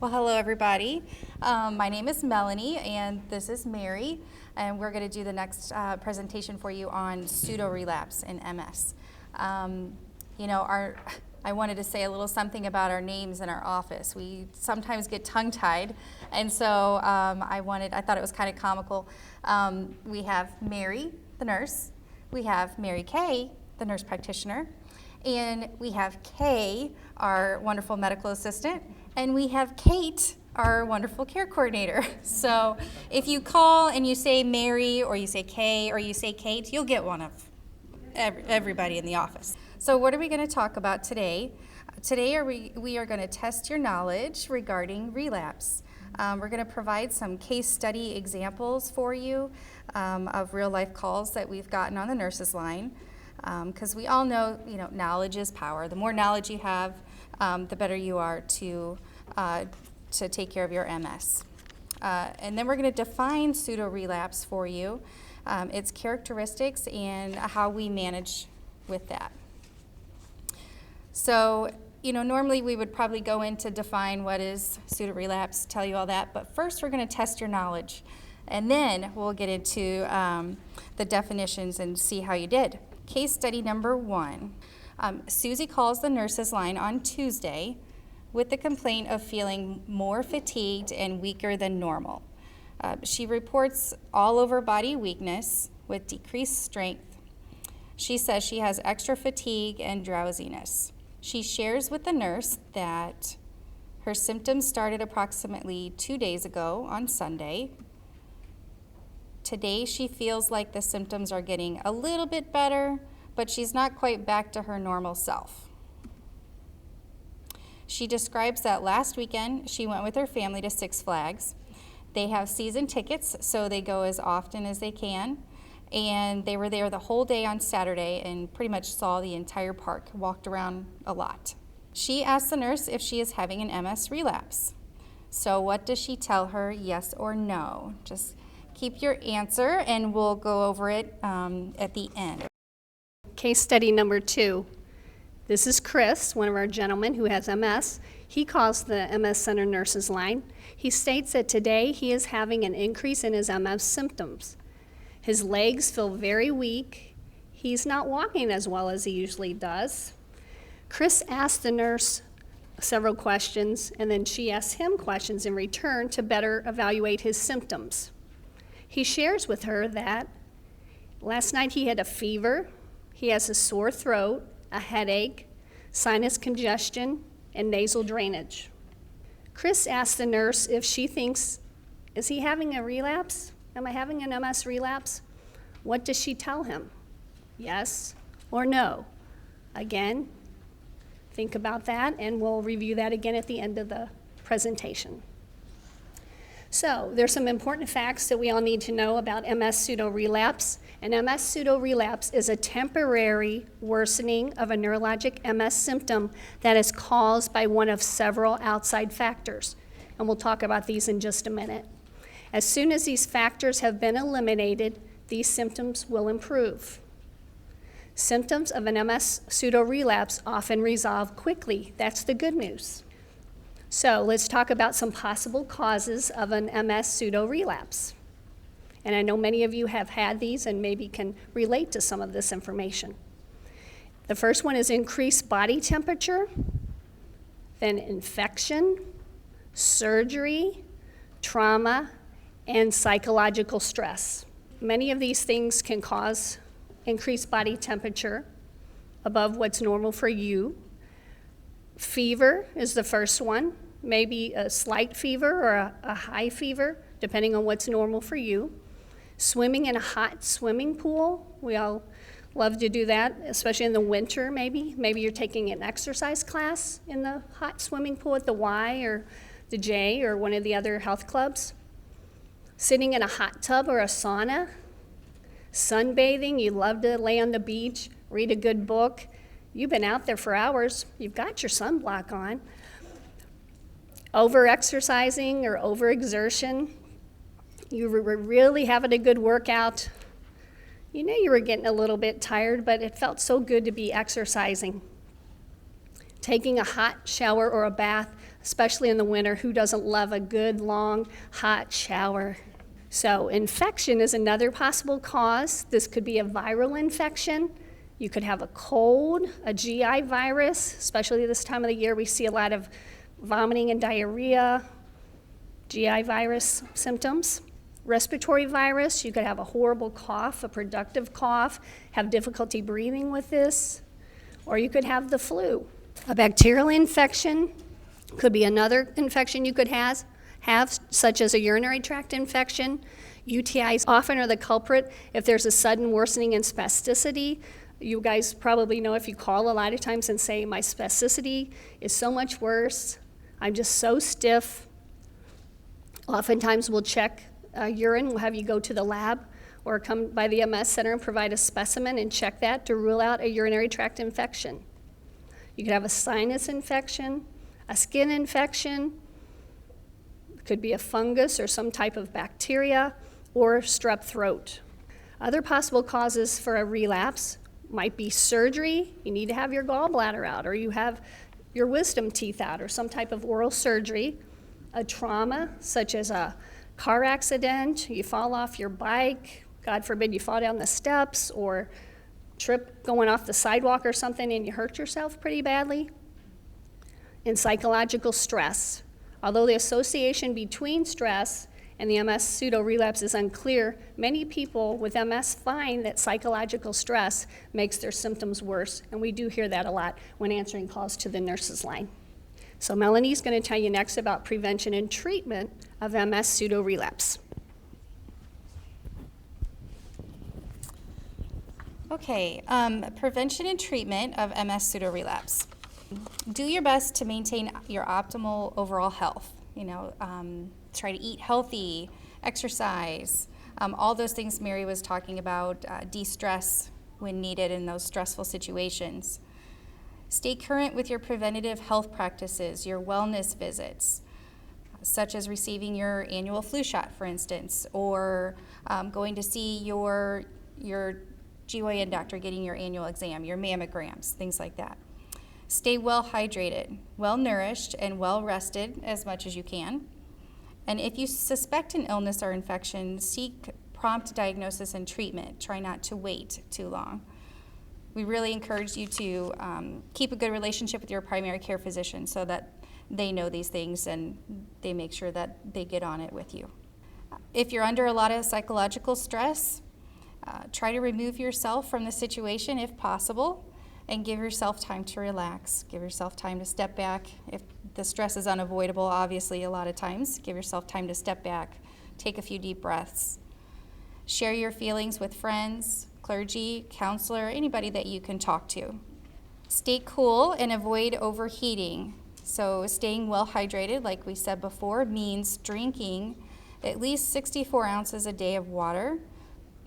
Well, hello everybody. My name is Melanie and this is Mary, and we're going to do the next presentation for you on pseudo-relapse in MS. I wanted to say a little something about our names in our office. We sometimes get tongue-tied, and so I thought it was kind of comical. We have Mary, the nurse. We have Mary Kay, the nurse practitioner. And we have Kay, our wonderful medical assistant. And we have Kate, our wonderful care coordinator. So if you call and you say Mary, or you say Kay, or you say Kate, you'll get one of everybody in the office. So what are we going to talk about today? Today we are going to test your knowledge regarding relapse. We're going to provide some case study examples for you of real life calls that we've gotten on the nurses line. Because we all know, knowledge is power. The more knowledge you have, the better you are to take care of your MS. And then we're going to define pseudo-relapse for you, its characteristics, and how we manage with that. So, normally we would probably go in to define what is pseudo-relapse, tell you all that, but first we're going to test your knowledge. And then we'll get into the definitions and see how you did. Case study number 1. Susie calls the nurses line on Tuesday with the complaint of feeling more fatigued and weaker than normal. She reports all over body weakness with decreased strength. She says she has extra fatigue and drowsiness. She shares with the nurse that her symptoms started approximately 2 days ago on Sunday. Today she feels like the symptoms are getting a little bit better, but she's not quite back to her normal self. She describes that last weekend she went with her family to Six Flags. They have season tickets, so they go as often as they can, and they were there the whole day on Saturday and pretty much saw the entire park, walked around a lot. She asked the nurse if she is having an MS relapse. So what does she tell her, yes or no? Just keep your answer, and we'll go over it at the end. Case study number 2. This is Chris, one of our gentlemen who has MS. He calls the MS Center nurses line. He states that today he is having an increase in his MS symptoms. His legs feel very weak. He's not walking as well as he usually does. Chris asked the nurse several questions, and then she asked him questions in return to better evaluate his symptoms. He shares with her that last night he had a fever, he has a sore throat, a headache, sinus congestion, and nasal drainage. Chris asked the nurse if she thinks, is he having a relapse? Am I having an MS relapse? What does she tell him? Yes or no? Again, think about that, and we'll review that again at the end of the presentation. So there's some important facts that we all need to know about MS pseudo-relapse. And MS pseudo-relapse is a temporary worsening of a neurologic MS symptom that is caused by one of several outside factors. And we'll talk about these in just a minute. As soon as these factors have been eliminated, these symptoms will improve. Symptoms of an MS pseudo-relapse often resolve quickly. That's the good news. So let's talk about some possible causes of an MS pseudo-relapse. And I know many of you have had these and maybe can relate to some of this information. The first one is increased body temperature, then infection, surgery, trauma, and psychological stress. Many of these things can cause increased body temperature above what's normal for you. Fever is the first one, maybe a slight fever or a high fever, depending on what's normal for you. Swimming in a hot swimming pool, we all love to do that, especially in the winter maybe. Maybe you're taking an exercise class in the hot swimming pool at the Y or the J or one of the other health clubs. Sitting in a hot tub or a sauna. Sunbathing, you love to lay on the beach, read a good book. You've been out there for hours, you've got your sunblock on. Over-exercising or over-exertion. You were really having a good workout. You know you were getting a little bit tired, but it felt so good to be exercising. Taking a hot shower or a bath, especially in the winter. Who doesn't love a good, long, hot shower? So infection is another possible cause. This could be a viral infection. You could have a cold, a GI virus, especially this time of the year. We see a lot of vomiting and diarrhea, GI virus symptoms. Respiratory virus, you could have a horrible cough, a productive cough, have difficulty breathing with this, or you could have the flu. A bacterial infection could be another infection you could have, such as a urinary tract infection. UTIs often are the culprit if there's a sudden worsening in spasticity. You guys probably know if you call a lot of times and say, my spasticity is so much worse, I'm just so stiff. Oftentimes we'll check urine, we'll have you go to the lab or come by the MS center and provide a specimen and check that to rule out a urinary tract infection. You could have a sinus infection, a skin infection, could be a fungus or some type of bacteria, or strep throat. Other possible causes for a relapse might be surgery. You need to have your gallbladder out, or you have your wisdom teeth out, or some type of oral surgery. A trauma, such as a car accident, you fall off your bike, God forbid you fall down the steps, or trip going off the sidewalk or something and you hurt yourself pretty badly. And psychological stress. Although the association between stress and the MS pseudo-relapse is unclear, many people with MS find that psychological stress makes their symptoms worse, and we do hear that a lot when answering calls to the nurses line. So Melanie's going to tell you next about prevention and treatment of MS pseudo-relapse. Okay, prevention and treatment of MS pseudo-relapse. Do your best to maintain your optimal overall health. Try to eat healthy, exercise, all those things Mary was talking about, de-stress when needed in those stressful situations. Stay current with your preventative health practices, your wellness visits, such as receiving your annual flu shot, for instance, or going to see your GYN doctor, getting your annual exam, your mammograms, things like that. Stay well hydrated, well nourished, and well rested as much as you can. And if you suspect an illness or infection, seek prompt diagnosis and treatment. Try not to wait too long. We really encourage you to keep a good relationship with your primary care physician so that they know these things and they make sure that they get on it with you. If you're under a lot of psychological stress, try to remove yourself from the situation if possible, and give yourself time to relax. Give yourself time to step back. If the stress is unavoidable, obviously, a lot of times, give yourself time to step back, take a few deep breaths. Share your feelings with friends, clergy, counselor, anybody that you can talk to. Stay cool and avoid overheating. So staying well hydrated, like we said before, means drinking at least 64 ounces a day of water,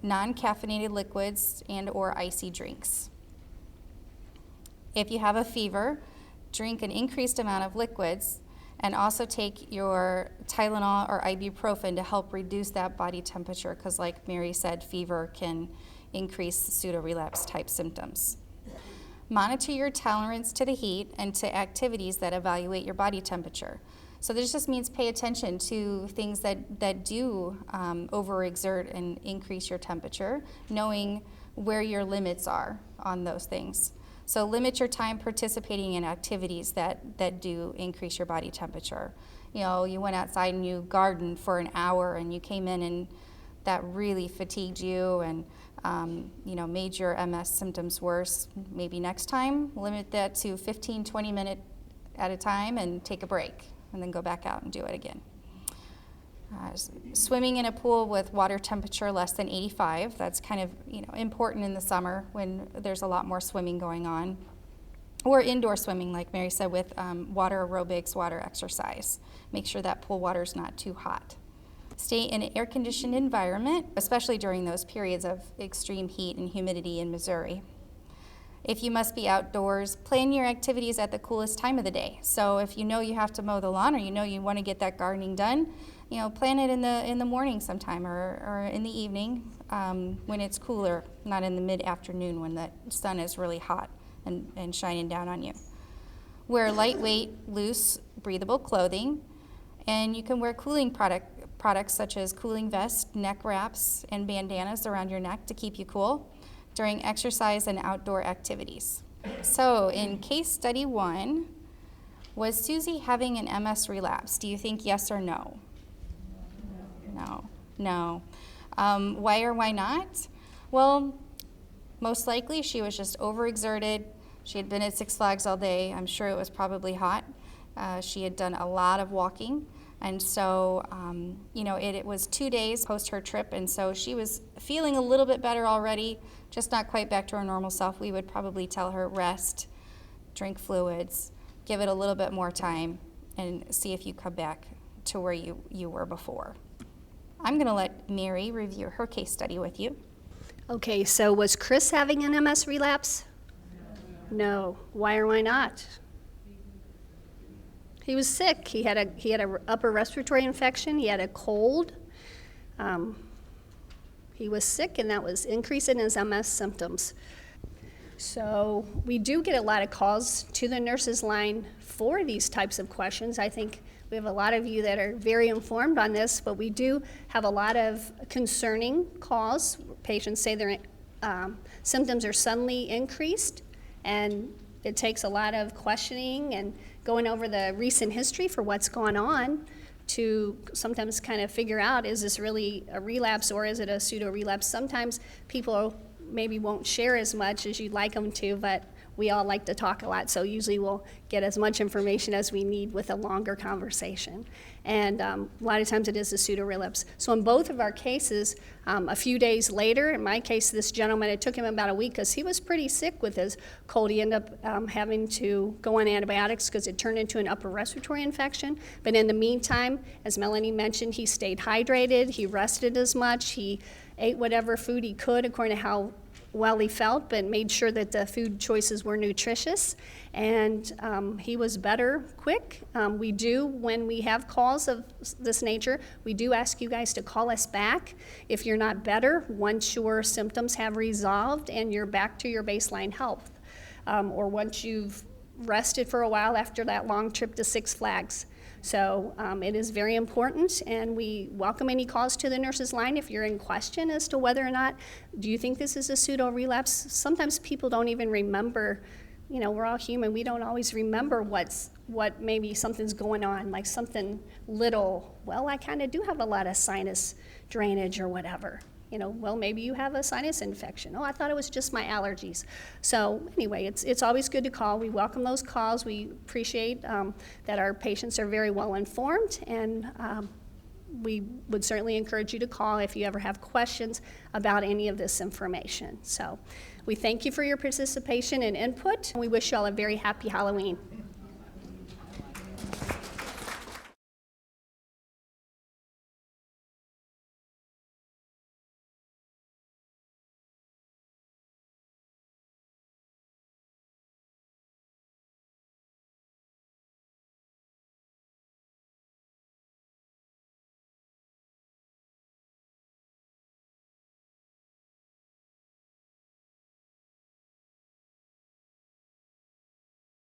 non-caffeinated liquids, and or icy drinks. If you have a fever, drink an increased amount of liquids, and also take your Tylenol or ibuprofen to help reduce that body temperature, because like Mary said, fever can increase pseudo-relapse type symptoms. Monitor your tolerance to the heat and to activities that evaluate your body temperature. So this just means pay attention to things that do overexert and increase your temperature, knowing where your limits are on those things. So limit your time participating in activities that do increase your body temperature. You went outside and you gardened for an hour and you came in and that really fatigued you and made your MS symptoms worse. Maybe next time, limit that to 15, 20 minutes at a time and take a break and then go back out and do it again. Swimming in a pool with water temperature less than 85, that's kind of important in the summer when there's a lot more swimming going on. Or indoor swimming, like Mary said, with water aerobics, water exercise. Make sure that pool water is not too hot. Stay in an air-conditioned environment, especially during those periods of extreme heat and humidity in Missouri. If you must be outdoors, plan your activities at the coolest time of the day. So if you have to mow the lawn or you want to get that gardening done, plan it in the morning sometime or in the evening when it's cooler, not in the mid-afternoon when the sun is really hot and shining down on you. Wear lightweight, loose, breathable clothing, and you can wear cooling products such as cooling vests, neck wraps, and bandanas around your neck to keep you cool during exercise and outdoor activities. So in case study 1, was Susie having an MS relapse? Do you think yes or no? No. Why or why not? Well, most likely she was just overexerted. She had been at Six Flags all day. I'm sure it was probably hot. She had done a lot of walking. And so, it was 2 days post her trip, and so she was feeling a little bit better already, just not quite back to her normal self. We would probably tell her rest, drink fluids, give it a little bit more time, and see if you come back to where you were before. I'm going to let Mary review her case study with you. Okay, so was Chris having an MS relapse? No. Why or why not? He was sick. He had a upper respiratory infection. He had a cold. He was sick, and that was increasing his MS symptoms. So we do get a lot of calls to the nurses line for these types of questions. I think we have a lot of you that are very informed on this, but we do have a lot of concerning calls. Patients say their symptoms are suddenly increased, and it takes a lot of questioning and going over the recent history for what's gone on to sometimes kind of figure out, is this really a relapse or is it a pseudo-relapse? Sometimes people maybe won't share as much as you'd like them to, but we all like to talk a lot, so usually we'll get as much information as we need with a longer conversation. And a lot of times it is a pseudo-relapse. So in both of our cases, a few days later, in my case, this gentleman, it took him about a week because he was pretty sick with his cold. He ended up having to go on antibiotics because it turned into an upper respiratory infection. But in the meantime, as Melanie mentioned, he stayed hydrated, he rested as much, he ate whatever food he could according to how well he felt, but made sure that the food choices were nutritious, and he was better quick. We do, when we have calls of this nature, we do ask you guys to call us back if you're not better once your symptoms have resolved and you're back to your baseline health, or once you've rested for a while after that long trip to Six Flags. So it is very important, and we welcome any calls to the nurses line if you're in question as to whether or not, do you think this is a pseudo-relapse? Sometimes people don't even remember, we're all human, we don't always remember what maybe something's going on, like something little. Well, I kind of do have a lot of sinus drainage or whatever. Well, maybe you have a sinus infection. Oh, I thought it was just my allergies. So anyway, it's always good to call. We welcome those calls. We appreciate that our patients are very well informed, and we would certainly encourage you to call if you ever have questions about any of this information. So we thank you for your participation and input. We wish you all a very happy Halloween.